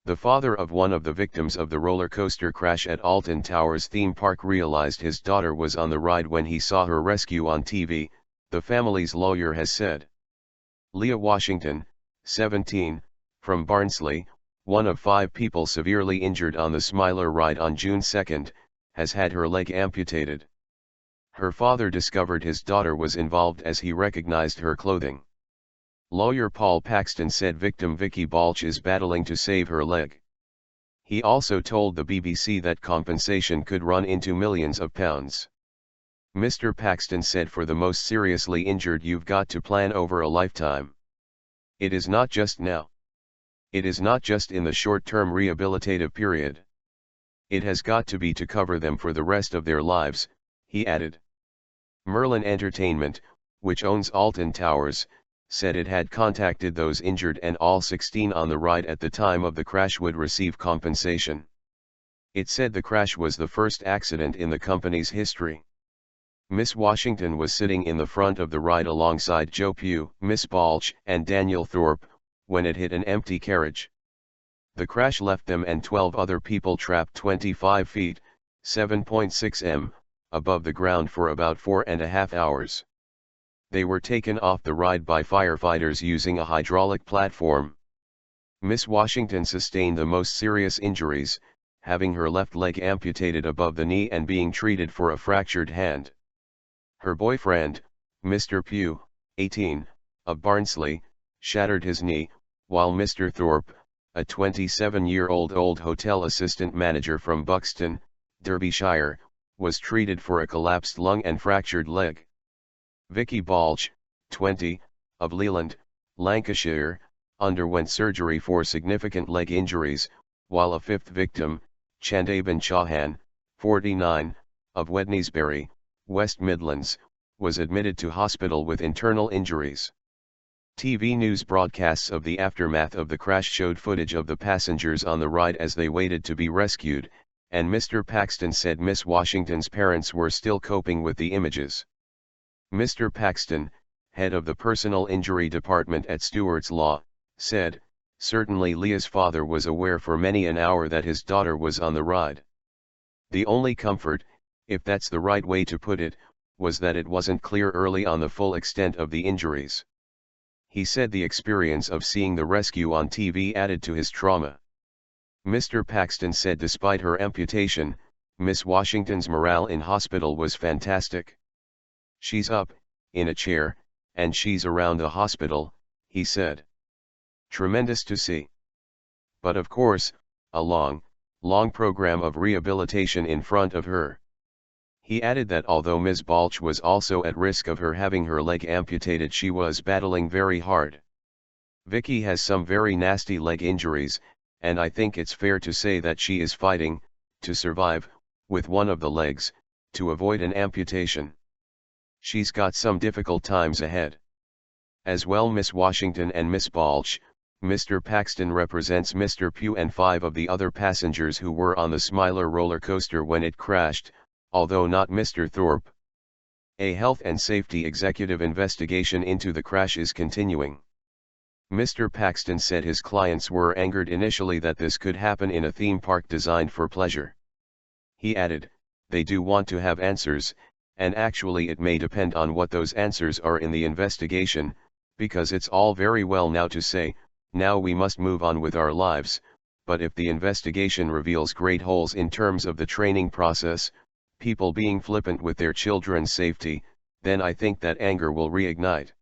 The father of one of the victims of the roller coaster crash at Alton Towers theme park realized his daughter was on the ride when he saw her rescue on TV, the family's lawyer has said. Leah Washington, 17, from Barnsley, one of 5 people severely injured on the Smiler ride on June 2, has had her leg amputated. Her father discovered his daughter was involved as he recognized her clothing. Lawyer Paul Paxton said victim Vicky Balch is battling to save her leg. He also told the BBC that compensation could run into millions of pounds. Mr. Paxton said for the most seriously injured you've got to plan over a lifetime. It is not just now. It is not just in the short-term rehabilitative period. It has got to be to cover them for the rest of their lives, he added. Merlin Entertainment, which owns Alton Towers, said it had contacted those injured and all 16 on the ride at the time of the crash would receive compensation. It said the crash was the first accident in the company's history. Miss Washington was sitting in the front of the ride alongside Joe Pugh, Miss Balch, and Daniel Thorpe, when it hit an empty carriage. The crash left them and 12 other people trapped 25 feet, 7.6 m, above the ground for about 4.5 hours. They were taken off the ride by firefighters using a hydraulic platform. Miss Washington sustained the most serious injuries, having her left leg amputated above the knee and being treated for a fractured hand. Her boyfriend, Mr. Pugh, 18, of Barnsley, shattered his knee, while Mr. Thorpe, a 27-year-old hotel assistant manager from Buxton, Derbyshire, was treated for a collapsed lung and fractured leg. Vicky Balch, 20, of Leland, Lancashire, underwent surgery for significant leg injuries, while a 5th victim, Chandaban Chauhan, 49, of Wednesbury, West Midlands, was admitted to hospital with internal injuries. TV news broadcasts of the aftermath of the crash showed footage of the passengers on the ride as they waited to be rescued, and Mr. Paxton said Miss Washington's parents were still coping with the images. Mr. Paxton, head of the Personal Injury Department at Stewart's Law, said, "Certainly Leah's father was aware for many an hour that his daughter was on the ride. The only comfort, if that's the right way to put it, was that it wasn't clear early on the full extent of the injuries." He said the experience of seeing the rescue on TV added to his trauma. Mr. Paxton said despite her amputation, Miss Washington's morale in hospital was fantastic. "She's up, in a chair, and she's around the hospital," he said. "Tremendous to see. But of course, a long program of rehabilitation in front of her." He added that although Ms. Balch was also at risk of her having her leg amputated, she was battling very hard. "Vicky has some very nasty leg injuries, and I think it's fair to say that she is fighting, to survive, with one of the legs, to avoid an amputation. She's got some difficult times ahead." As well, Miss Washington and Miss Balch, Mr. Paxton represents Mr. Pugh and 5 of the other passengers who were on the Smiler roller coaster when it crashed, although not Mr. Thorpe. A health and safety executive investigation into the crash is continuing. Mr. Paxton said his clients were angered initially that this could happen in a theme park designed for pleasure. He added, "They do want to have answers, and actually it may depend on what those answers are in the investigation, because it's all very well now to say, now we must move on with our lives, but if the investigation reveals great holes in terms of the training process, people being flippant with their children's safety, then I think that anger will reignite."